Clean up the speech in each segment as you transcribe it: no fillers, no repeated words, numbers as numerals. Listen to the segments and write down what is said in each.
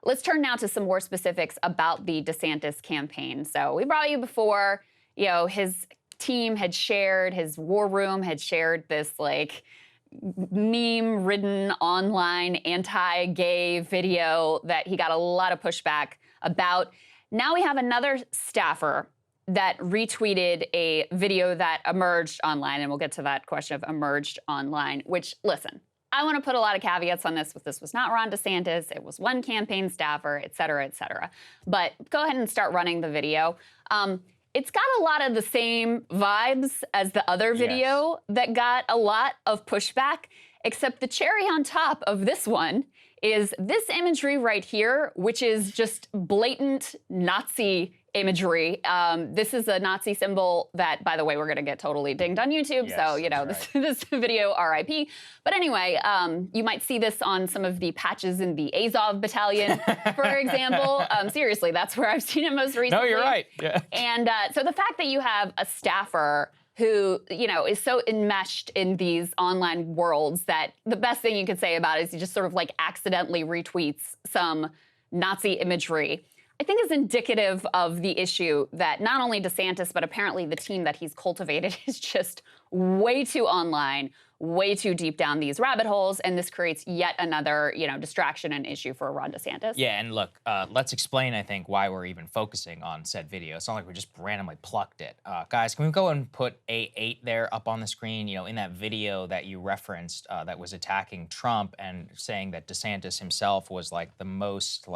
Let's turn now to some more specifics about the DeSantis campaign. So we brought you before, his team had shared, his war room had shared this like meme-ridden online anti-gay video that he got a lot of pushback about. Now we have another staffer that retweeted a video that emerged online, and we'll get to that question of emerged online, which, listen, I want to put a lot of caveats on this. This was not Ron DeSantis. It was one campaign staffer, et cetera, et cetera. But go ahead and start running the video. It's got a lot of the same vibes as the other video that got a lot of pushback, except the cherry on top of this one is this imagery right here, which is just blatant Nazi imagery. This is a Nazi symbol that, by the way, we're going to get totally dinged on YouTube. Yes, so, this video, RIP. But anyway, you might see this on some of the patches in the Azov battalion, for example. Seriously, that's where I've seen it most recently. No, you're right. Yeah. And so the fact that you have a staffer who, is so enmeshed in these online worlds that the best thing you could say about it is he just sort of like accidentally retweets some Nazi imagery, I think is indicative of the issue that not only DeSantis, but apparently the team that he's cultivated is just way too online, way too deep down these rabbit holes, and this creates yet another, distraction and issue for Ron DeSantis. Yeah, and look, let's explain, I think, why we're even focusing on said video. It's not like we just randomly plucked it. Guys, can we go and put A8 there up on the screen? In that video that you referenced that was attacking Trump and saying that DeSantis himself was like the most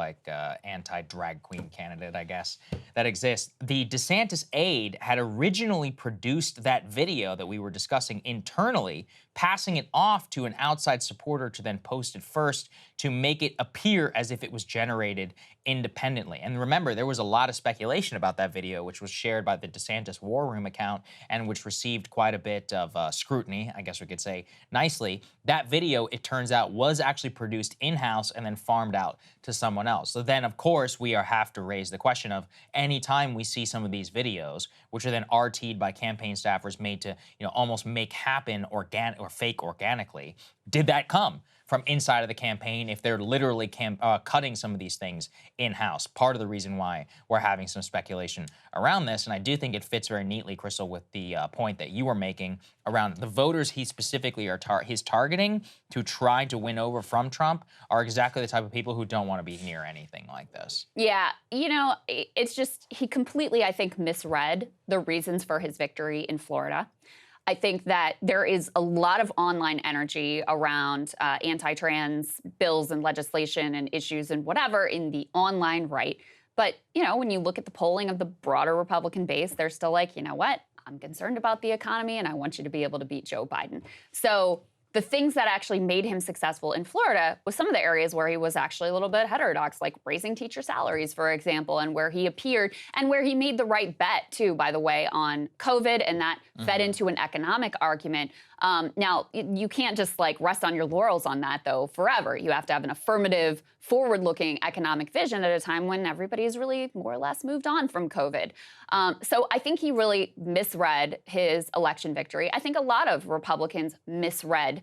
anti-drag queen candidate, I guess, that exists. The DeSantis aide had originally produced that video that we were discussing internally, passing it off to an outside supporter to then post it first to make it appear as if it was generated independently. And remember, there was a lot of speculation about that video, which was shared by the DeSantis War Room account and which received quite a bit of scrutiny, I guess we could say nicely. That video, it turns out, was actually produced in-house and then farmed out to someone else. So then, of course, we have to raise the question of anytime we see some of these videos, which are then RT'd by campaign staffers made to, almost make happen organic or fake organically, did that come from inside of the campaign if they're literally cutting some of these things in-house? Part of the reason why we're having some speculation around this, and I do think it fits very neatly, Krystal, with the point that you were making around the voters he specifically he's targeting to try to win over from Trump are exactly the type of people who don't want to be near anything like this. Yeah, it's just he completely, I think, misread the reasons for his victory in Florida. I think that there is a lot of online energy around anti-trans bills and legislation and issues and whatever in the online right. But, when you look at the polling of the broader Republican base, they're still like, you know what? I'm concerned about the economy and I want you to be able to beat Joe Biden. So the things that actually made him successful in Florida was some of the areas where he was actually a little bit heterodox, like raising teacher salaries, for example, and where he appeared and where he made the right bet, too, by the way, on COVID, and that fed into an economic argument. Now, you can't just rest on your laurels on that, though, forever. You have to have an affirmative, forward-looking economic vision at a time when everybody's really more or less moved on from COVID. So I think he really misread his election victory. I think a lot of Republicans misread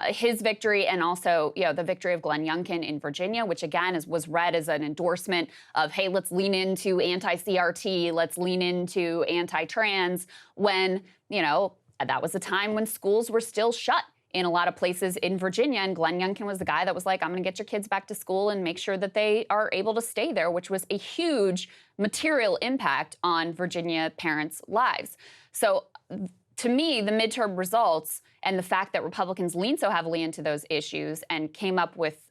his victory and also, the victory of Glenn Youngkin in Virginia, which again was read as an endorsement of, hey, let's lean into anti-CRT, let's lean into anti-trans, when, that was a time when schools were still shut in a lot of places in Virginia. And Glenn Youngkin was the guy that was like, I'm going to get your kids back to school and make sure that they are able to stay there, which was a huge material impact on Virginia parents' lives. So to me, the midterm results and the fact that Republicans leaned so heavily into those issues and came up with,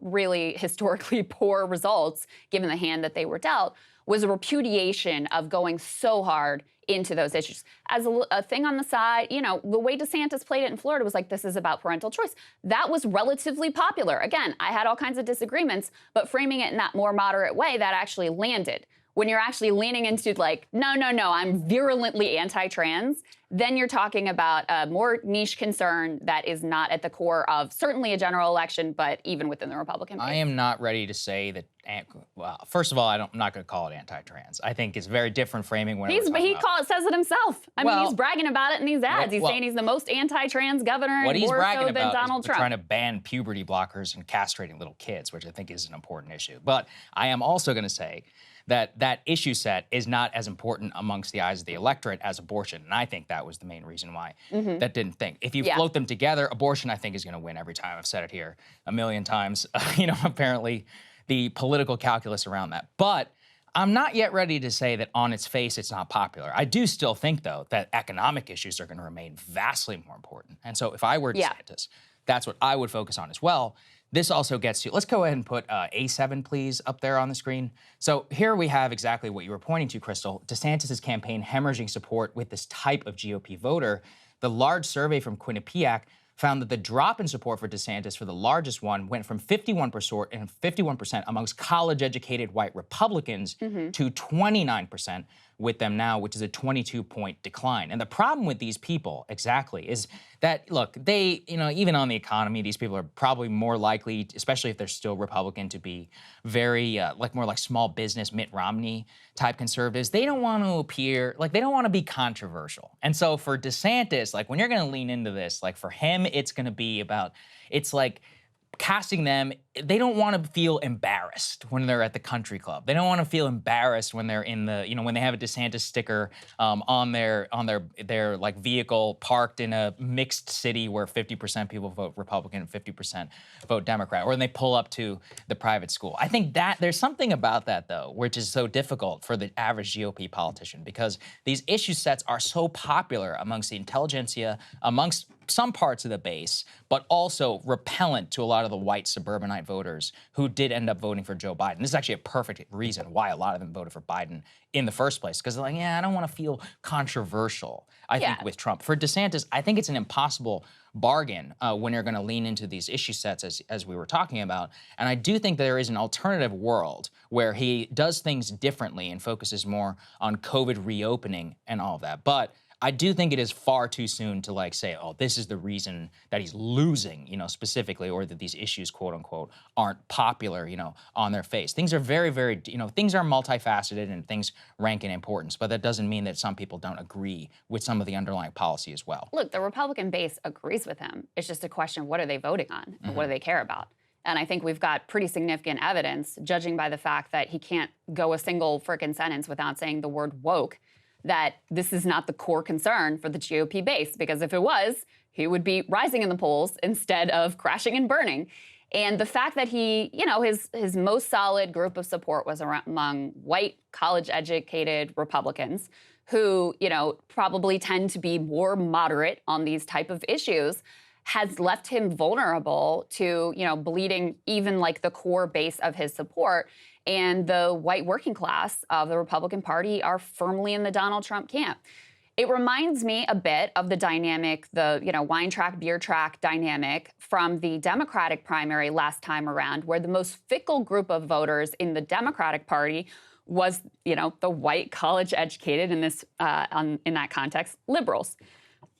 really historically poor results, given the hand that they were dealt, was a repudiation of going so hard into those issues. As a thing on the side, the way DeSantis played it in Florida was like, this is about parental choice. That was relatively popular. Again, I had all kinds of disagreements, but framing it in that more moderate way, that actually landed. When you're actually leaning into no, I'm virulently anti-trans, then you're talking about a more niche concern that is not at the core of certainly a general election, but even within the Republican base. I am not ready to say that well, first of all, I'm not going to call it anti-trans. I think it's very different framing when Says it himself. I mean, he's bragging about it in these ads. He's saying he's the most anti-trans governor, what and he's more bragging so than about Donald is Trump. trying to ban puberty blockers and castrating little kids, which I think is an important issue. But I am also going to say that that issue set is not as important amongst the eyes of the electorate as abortion. And I think that was the main reason why that didn't think. If you float them together, abortion, I think, is going to win every time. I've said it here a million times. Apparently the political calculus around that. But I'm not yet ready to say that on its face it's not popular. I do still think, though, that economic issues are going to remain vastly more important. And so if I were DeSantis, that's what I would focus on as well. This also gets to, let's go ahead and put A7, please, up there on the screen. So here we have exactly what you were pointing to, Krystal. DeSantis' campaign hemorrhaging support with this type of GOP voter. The large survey from Quinnipiac found that the drop in support for DeSantis for the largest one went from 51% amongst college-educated white Republicans to 29% with them now, which is a 22-point decline. And the problem with these people, exactly, is that, look, they, even on the economy, these people are probably more likely, especially if they're still Republican, to be very, more like small business, Mitt Romney type conservatives. They don't want to appear, they don't want to be controversial. And so for DeSantis, when you're going to lean into this, for him, it's going to be about, it's like casting them, they don't want to feel embarrassed when they're at the country club. They don't want to feel embarrassed when they're in the, when they have a DeSantis sticker on their vehicle parked in a mixed city where 50% people vote Republican and 50% vote Democrat, or when they pull up to the private school. I think that there's something about that, though, which is so difficult for the average GOP politician, because these issue sets are so popular amongst the intelligentsia, amongst some parts of the base, but also repellent to a lot of the white suburbanite voters who did end up voting for Joe Biden. This is actually a perfect reason why a lot of them voted for Biden in the first place, because they're like, I don't want to feel controversial, I think, with Trump. For DeSantis, I think it's an impossible bargain when you're going to lean into these issue sets as we were talking about. And I do think there is an alternative world where he does things differently and focuses more on COVID reopening and all of that. But I do think it is far too soon to say, oh, this is the reason that he's losing, specifically, or that these issues, quote unquote, aren't popular, on their face. Things are very, very, things are multifaceted and things rank in importance, but that doesn't mean that some people don't agree with some of the underlying policy as well. Look, the Republican base agrees with him. It's just a question of what are they voting on and what do they care about? And I think we've got pretty significant evidence, judging by the fact that he can't go a single frickin' sentence without saying the word woke, that this is not the core concern for the GOP base, because if it was, he would be rising in the polls instead of crashing and burning. And the fact that he, his most solid group of support was among white, college-educated Republicans who, probably tend to be more moderate on these type of issues, has left him vulnerable to, bleeding even the core base of his support. And the white working class of the Republican Party are firmly in the Donald Trump camp. It reminds me a bit of the dynamic, the wine track, beer track dynamic from the Democratic primary last time around, where the most fickle group of voters in the Democratic Party was, the white college-educated in that context, liberals.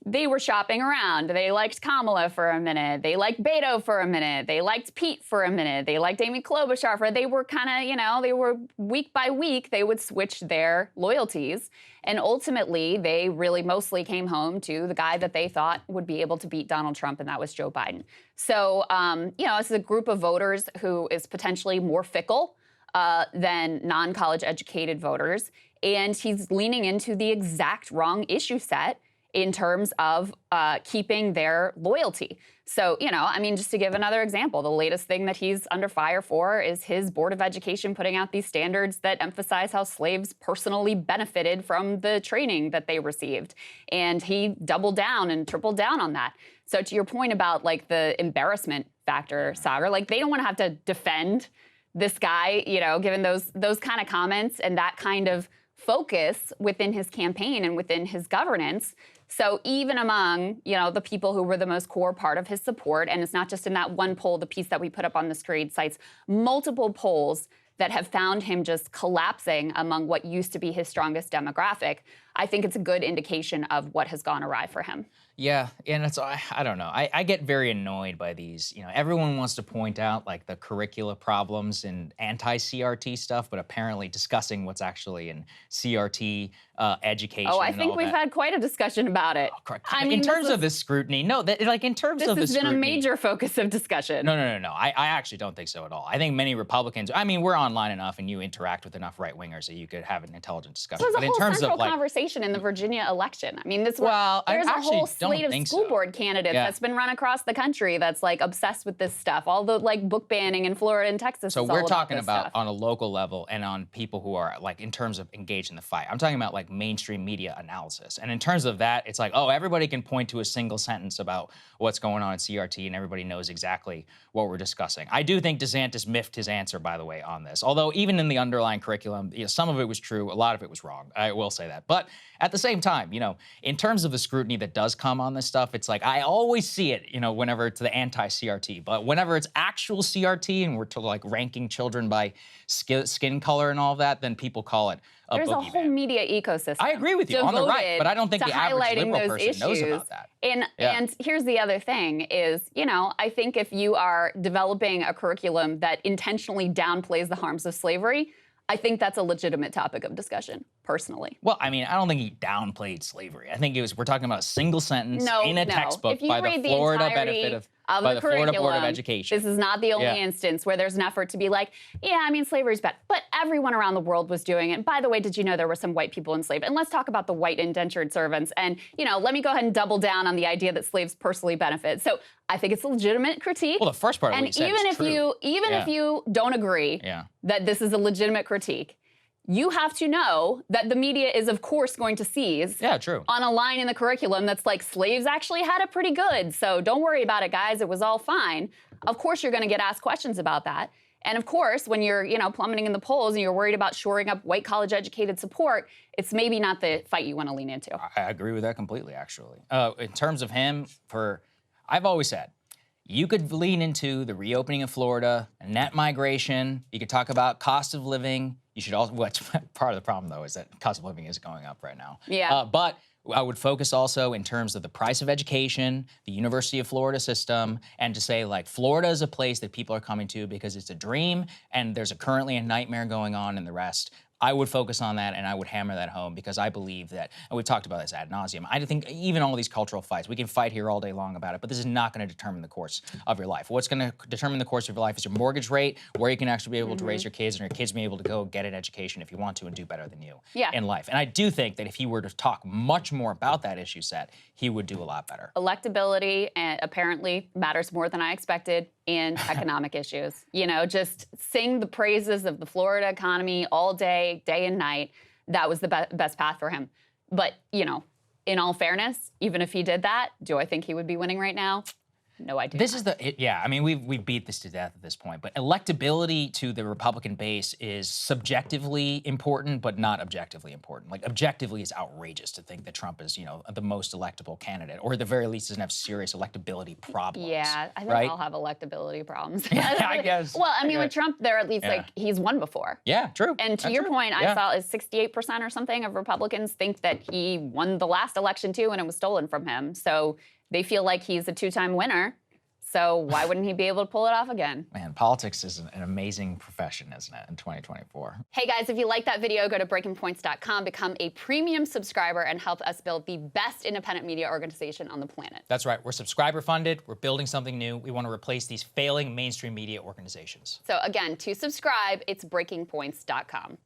They were shopping around. They liked Kamala for a minute. They liked Beto for a minute. They liked Pete for a minute. They liked Amy Klobuchar they were kind of, they were week by week, they would switch their loyalties. And ultimately, they really mostly came home to the guy that they thought would be able to beat Donald Trump, and that was Joe Biden. So, it's a group of voters who is potentially more fickle than non-college educated voters. And he's leaning into the exact wrong issue set in terms of keeping their loyalty. So, just to give another example, the latest thing that he's under fire for is his Board of Education putting out these standards that emphasize how slaves personally benefited from the training that they received. And he doubled down and tripled down on that. So to your point about the embarrassment factor, Saagar, they don't want to have to defend this guy, given those kind of comments and that kind of focus within his campaign and within his governance. So even among, the people who were the most core part of his support, and it's not just in that one poll, the piece that we put up on the screen cites multiple polls that have found him just collapsing among what used to be his strongest demographic. I think it's a good indication of what has gone awry for him. Yeah, and I don't know. I get very annoyed by these. Everyone wants to point out like the curricula problems and anti-CRT stuff, but apparently discussing what's actually in CRT education. Oh, I and think all we've that. had quite a discussion about it. I mean, in terms of the scrutiny, no, in terms of the this has been a scrutiny, major focus of discussion. No. I actually don't think so at all. I think many Republicans. I mean, we're online enough, and you interact with enough right wingers that you could have an intelligent discussion. So there's a but whole in terms central of like, conversation in the Virginia election. I mean, there's I a actually whole don't slate of think school so. board candidates Yeah. that's been run across the country that's like obsessed with this stuff. All the like book banning in Florida and Texas. So is all we're talking this about stuff. on a local level and on people who are like in terms of engaged in the fight. I'm talking about like mainstream media analysis. And in terms of that, it's like, oh, everybody can point to a single sentence about what's going on in CRT and everybody knows exactly what we're discussing. I do think DeSantis miffed his answer, by the way, on this. Although even in the underlying curriculum, some of it was true, a lot of it was wrong. I will say that. But at the same time, in terms of the scrutiny that does come on this stuff, it's like I always see it, whenever it's the anti-CRT. But whenever it's actual CRT and we're to like ranking children by skin color and all of that, then people call it a There's a boogeyman. whole media ecosystem. I agree with you on the right, but I don't think to the average highlighting liberal those person knows issues. about that. And here's the other thing is, I think if you are developing a curriculum that intentionally downplays the harms of slavery, I think that's a legitimate topic of discussion, personally. Well, I mean, I don't think he downplayed slavery. I think we're talking about a single sentence in a textbook by the Florida benefit of by the Florida Board of Education. This is not the only instance where there's an effort to be like, yeah, I mean, slavery's bad. But everyone around the world was doing it. By the way, did you know there were some white people enslaved? And let's talk about the white indentured servants. And, let me go ahead and double down on the idea that slaves personally benefit. So I think it's a legitimate critique. Well, the first part of what you said is true. If you don't agree that this is a legitimate critique, you have to know that the media is, of course, going to seize on a line in the curriculum that's like, slaves actually had it pretty good, so don't worry about it, guys. It was all fine. Of course, you're going to get asked questions about that. And of course, when you're, plummeting in the polls and you're worried about shoring up white college-educated support, it's maybe not the fight you want to lean into. I agree with that completely, actually. In terms of him, I've always said, you could lean into the reopening of Florida, net migration. You could talk about cost of living. You should also, what's part of the problem, though, is that cost of living is going up right now. Yeah. But I would focus also in terms of the price of education, the University of Florida system, and to say, like, Florida is a place that people are coming to because it's a dream, and there's currently a nightmare going on in the rest. I would focus on that, and I would hammer that home because I believe that, and we've talked about this ad nauseum, I think even all these cultural fights, we can fight here all day long about it, but this is not going to determine the course of your life. What's going to determine the course of your life is your mortgage rate, where you can actually be able to raise your kids, and your kids be able to go get an education if you want to and do better than you in life. And I do think that if he were to talk much more about that issue set, he would do a lot better. Electability apparently matters more than I expected, and economic issues. Just sing the praises of the Florida economy all day, day and night. That was the best path for him. But, in all fairness, even if he did that, do I think he would be winning right now? No, I do not. I mean, we beat this to death at this point, but electability to the Republican base is subjectively important, but not objectively important. Like, objectively, it's outrageous to think that Trump is, the most electable candidate, or at the very least doesn't have serious electability problems. Yeah, I think I'll have electability problems. Yeah, I guess. Well, I mean, with Trump, they're at least like, he's won before. Yeah, true. And to your point, I saw is 68% or something of Republicans think that he won the last election too, and it was stolen from him. So they feel like he's a two-time winner. So why wouldn't he be able to pull it off again? Man, politics is an amazing profession, isn't it, in 2024? Hey guys, if you like that video, go to breakingpoints.com, become a premium subscriber, and help us build the best independent media organization on the planet. That's right. We're subscriber funded. We're building something new. We want to replace these failing mainstream media organizations. So again, to subscribe, it's breakingpoints.com.